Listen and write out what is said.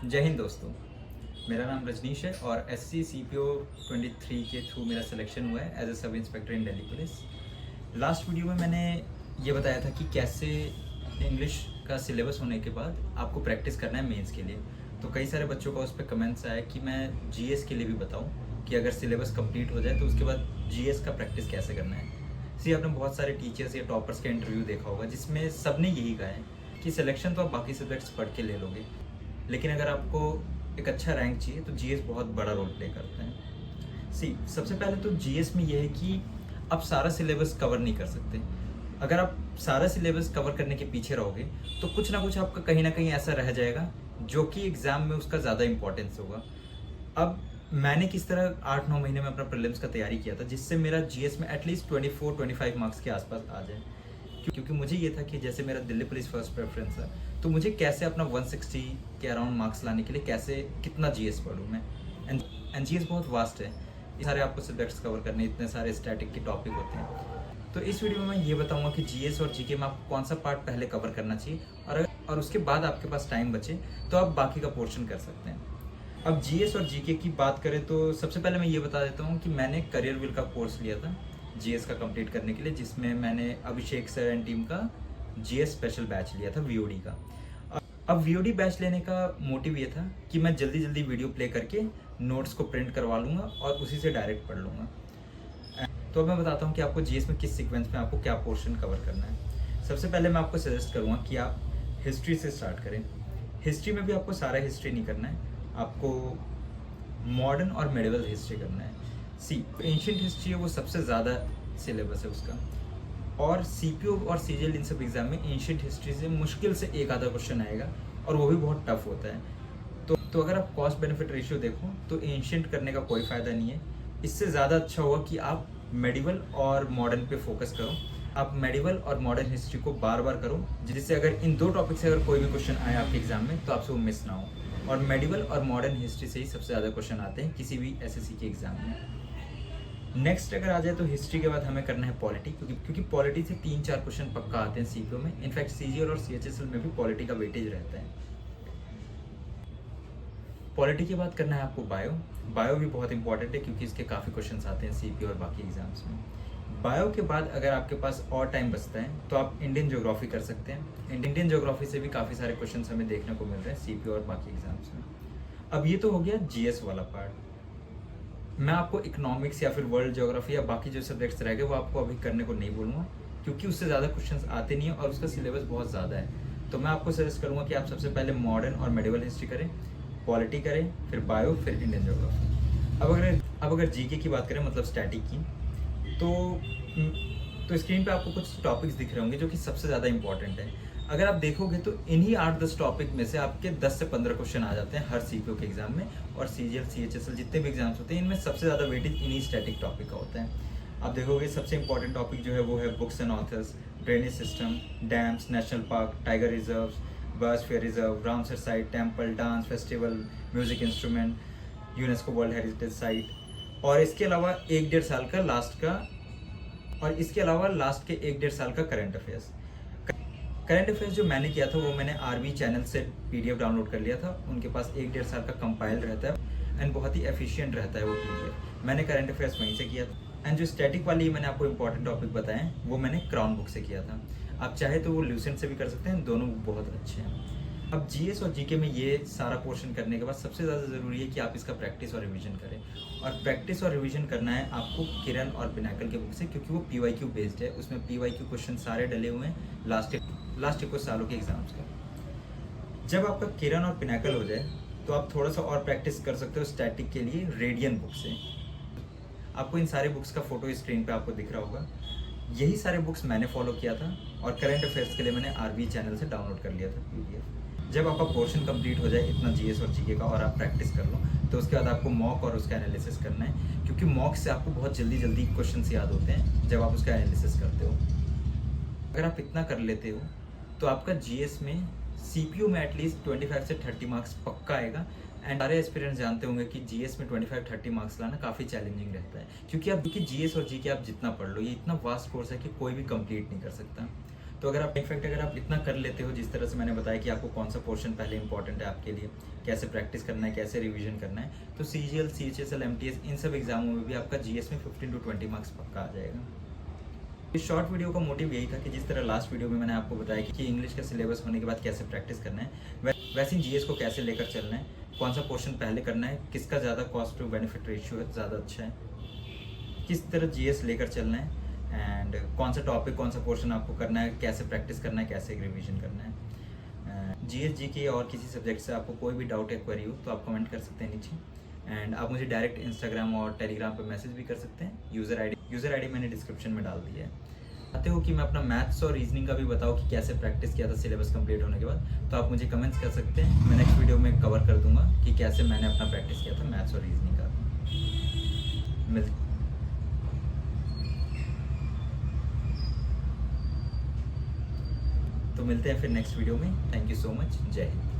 जय हिंद दोस्तों। मेरा नाम रजनीश है और SC CPO 23 के थ्रू मेरा सिलेक्शन हुआ है as a sub inspector in Delhi police. Last video में मैंने ये बताया था कि कैसे इंग्लिश का सिलेबस होने के बाद आपको प्रैक्टिस करना है मेंस के लिए। तो कई सारे बच्चों का उस पर कमेंट्स आया कि मैं GS के लिए भी बताऊं कि अगर सिलेबस कंप्लीट हो जाए तो उसके बाद GS का प्रैक्टिस कैसे करना है। आपने बहुत सारे टीचर्स या टॉपर्स का इंटरव्यू देखा होगा जिसमें सबने यही कहा है कि सिलेक्शन तो आप बाकी सब्जेक्ट्स पढ़ के ले लोगे, लेकिन अगर आपको एक अच्छा रैंक चाहिए तो GS बहुत बड़ा रोल प्ले करते हैं। सबसे पहले तो GS में यह है कि आप सारा सिलेबस कवर नहीं कर सकते। अगर आप सारा सिलेबस कवर करने के पीछे रहोगे तो कुछ ना कुछ आपका कहीं ना कहीं ऐसा रह जाएगा जो कि एग्ज़ाम में उसका ज़्यादा इंपॉर्टेंस होगा। अब मैंने किस तरह 8-9 महीने में अपना प्रीलिम्स का तैयारी किया था जिससे मेरा GS में एटलीस्ट 24-25 मार्क्स के आसपास आ जाए, क्योंकि मुझे ये था कि जैसे मेरा दिल्ली पुलिस फर्स्ट प्रेफरेंस है तो मुझे कैसे अपना 160 के अराउंड मार्क्स लाने के लिए कैसे कितना GS पढ़ूँ मैं। एंड GS बहुत वास्ट है, सारे आपको सब्जेक्ट्स कवर करने, इतने सारे स्टैटिक के टॉपिक होते हैं। तो इस वीडियो में मैं ये बताऊंगा कि GS और GK में आपको कौन सा पार्ट पहले कवर करना चाहिए और उसके बाद आपके पास टाइम बचे तो आप बाकी का पोर्शन कर सकते हैं। अब GS और GK की बात करें तो सबसे पहले मैं ये बता देता हूँ कि मैंने करियर विल का कोर्स लिया था GS का कंप्लीट करने के लिए, जिसमें मैंने अभिषेक सर एंड टीम का GS स्पेशल बैच लिया था VOD का। अब VOD बैच लेने का मोटिव ये था कि मैं जल्दी जल्दी वीडियो प्ले करके नोट्स को प्रिंट करवा लूँगा और उसी से डायरेक्ट पढ़ लूँगा। तो अब मैं बताता हूँ कि आपको GS में किस सीक्वेंस में आपको क्या पोर्शन कवर करना है। सबसे पहले मैं आपको सजेस्ट करूँगा कि आप हिस्ट्री से स्टार्ट करें। हिस्ट्री में भी आपको सारा हिस्ट्री नहीं करना है, आपको मॉडर्न और मेडिवल हिस्ट्री करना है। एंशिएंट हिस्ट्री है वो सबसे ज़्यादा सिलेबस है उसका, और CPO और CGL इन सब एग्जाम में एंशिएंट हिस्ट्री से मुश्किल से एक आधा क्वेश्चन आएगा और वो भी बहुत टफ होता है। तो अगर आप कॉस्ट बेनिफिट रेशियो देखो तो एंशिएंट करने का कोई फ़ायदा नहीं है। इससे ज़्यादा अच्छा होगा कि आप मेडिवल और मॉडर्न पे फोकस करो। आप मेडिवल और मॉडर्न हिस्ट्री को बार बार करो, जिससे अगर इन दो टॉपिक से अगर कोई भी क्वेश्चन आए आपके एग्जाम में तो आपसे वो मिस ना हो। और मेडिवल और मॉडर्न हिस्ट्री से ही सबसे ज़्यादा क्वेश्चन आते हैं किसी भी SSC के एग्जाम में। नेक्स्ट अगर आ जाए तो हिस्ट्री के बाद हमें करना है पॉलिटी, क्योंकि पॉलिटी से 3-4 क्वेश्चन पक्का आते हैं CPO में। इनफैक्ट CGL और CHSL में भी पॉलिटी का वेटेज रहता है। पॉलिटी के बाद करना है आपको बायो भी बहुत इंपॉर्टेंट है क्योंकि इसके काफ़ी क्वेश्चन आते हैं CPO और बाकी एग्जाम्स में। बायो के बाद अगर आपके पास और टाइम बचता है तो आप इंडियन ज्योग्राफी कर सकते हैं। इंडियन ज्योग्राफी से भी काफ़ी सारे क्वेश्चन हमें देखने को मिल रहे हैं CPO और बाकी एग्जाम्स में। अब ये तो हो गया GS वाला पार्ट। मैं आपको इकोनॉमिक्स या फिर वर्ल्ड ज्योग्राफी या बाकी जो सब्जेक्ट्स रह गए वो आपको अभी करने को नहीं बोलूँगा, क्योंकि उससे ज़्यादा क्वेश्चंस आते नहीं हैं और उसका सिलेबस बहुत ज़्यादा है। तो मैं आपको सजेस्ट करूँगा कि आप सबसे पहले मॉडर्न और मेडिवल हिस्ट्री करें, पॉलिटी करें, फिर बायो, फिर इंडियन ज्योग्राफी। अब अगर GK की बात करें, मतलब स्टैटिक की, तो स्क्रीन पे आपको कुछ टॉपिक्स दिख रहे होंगे जो कि सबसे ज़्यादा इंपॉर्टेंट है। अगर आप देखोगे तो इन्हीं 8-10 टॉपिक में से आपके 10 से 15 क्वेश्चन आ जाते हैं हर CPO के एग्जाम में, और CGL CHSL जितने भी एग्जाम्स होते हैं इनमें सबसे ज़्यादा वेटेज इन्हीं स्टैटिक टॉपिक का होता है। आप देखोगे सबसे इंपॉर्टेंट टॉपिक जो है वो है books and authors, drainage system, dams, national park, tiger reserve, biosphere reserve, Ramsar site, temple, dance, festival, music instrument, UNESCO world heritage site, और इसके अलावा 1-1.5 साल का लास्ट का, और इसके अलावा लास्ट के 1-1.5 साल का करंट अफेयर्स। करंट अफेयर्स जो मैंने किया था वो मैंने RV चैनल से PDF डाउनलोड कर लिया था। उनके पास 1-1.5 साल का कंपाइल रहता है एंड बहुत ही एफिशिएंट रहता है वो PDF। मैंने करंट अफेयर्स वहीं से किया था। एंड जो स्टैटिक वाली मैंने आपको इंपॉर्टेंट टॉपिक बताए वो मैंने क्राउन बुक से किया था। आप चाहे तो वो ल्यूसेंट से भी कर सकते हैं, दोनों बहुत अच्छे हैं। अब GS और GK में ये सारा पोर्शन करने के बाद सबसे ज़्यादा ज़रूरी है कि आप इसका प्रैक्टिस और रिवीजन करें, और प्रैक्टिस और रिवीजन करना है आपको किरण और पिनाकल के बुक से, क्योंकि वो PYQ बेस्ड है। उसमें PYQ क्वेश्चन सारे डले हुए हैं लास्ट कुछ सालों के एग्जाम्स का। जब आपका किरण और पिनाकल हो जाए तो आप थोड़ा सा और प्रैक्टिस कर सकते हो स्टैटिक के लिए रेडियन बुक से। आपको इन सारे बुक्स का फोटो स्क्रीन पे आपको दिख रहा होगा। यही सारे बुक्स मैंने फॉलो किया था और करंट अफेयर्स के लिए मैंने RV चैनल से डाउनलोड कर लिया था PDF। जब आपका पोर्शन कंप्लीट हो जाए इतना GS और GK का और आप प्रैक्टिस कर लो तो उसके बाद आपको मॉक और उसका एनालिसिस करना है, क्योंकि मॉक से आपको बहुत जल्दी जल्दी क्वेश्चन याद होते हैं जब आप उसका एनालिसिस करते हो। अगर आप इतना कर लेते हो तो आपका GS में CPO में एटलीस्ट 25 से 30 मार्क्स पक्का आएगा। एंड सारे एक्सपीरियंस जानते होंगे कि GS में 25-30 मार्क्स लाना काफ़ी चैलेंजिंग रहता है, क्योंकि GS और GK आप जितना पढ़ लो ये इतना वास्ट कोर्स है कि कोई भी कंप्लीट नहीं कर सकता। तो अगर आप इनफैक्ट अगर आप इतना कर लेते हो, जिस तरह से मैंने बताया कि आपको कौन सा पोर्शन पहले इंपॉर्टेंट है आपके लिए, कैसे प्रैक्टिस करना है, कैसे रिवीजन करना है, तो CGL, CHSL, MTS इन सब एग्जामों में भी आपका GS में 15 to 20 मार्क्स पक्का आ जाएगा। इस शॉर्ट वीडियो का मोटिव यही था कि जिस तरह लास्ट वीडियो में मैंने आपको बताया कि इंग्लिश का सिलेबस होने के बाद कैसे प्रैक्टिस करना है, वैसे ही GS को कैसे लेकर चलना है, कौन सा पोर्शन पहले करना है, किसका ज़्यादा कॉस्ट टू बेनिफिट रेशियो है, ज़्यादा अच्छा है, किस तरह GS लेकर चलना है, एंड कौन सा टॉपिक, कौन सा पोर्शन आपको करना है, कैसे प्रैक्टिस करना है, कैसे रिवीजन करना है। GS, GK और किसी सब्जेक्ट से आपको कोई भी डाउट या क्वेरी हो तो आप कमेंट कर सकते हैं नीचे, एंड आप मुझे डायरेक्ट इंस्टाग्राम और टेलीग्राम पे मैसेज भी कर सकते हैं। यूज़र आईडी मैंने डिस्क्रिप्शन में डाल दिया है। चाहते हो कि मैं अपना मैथ्स और रीजनिंग का भी बताऊँ कि कैसे प्रैक्टिस किया था सिलेबस कंप्लीट होने के बाद, तो आप मुझे कमेंट्स कर सकते हैं। मैं नेक्स्ट वीडियो में कवर कर दूंगा कि कैसे मैंने अपना प्रैक्टिस किया था मैथ्स और रीजनिंग का। तो मिलते हैं फिर नेक्स्ट वीडियो में। Thank you so much. जय हिंद।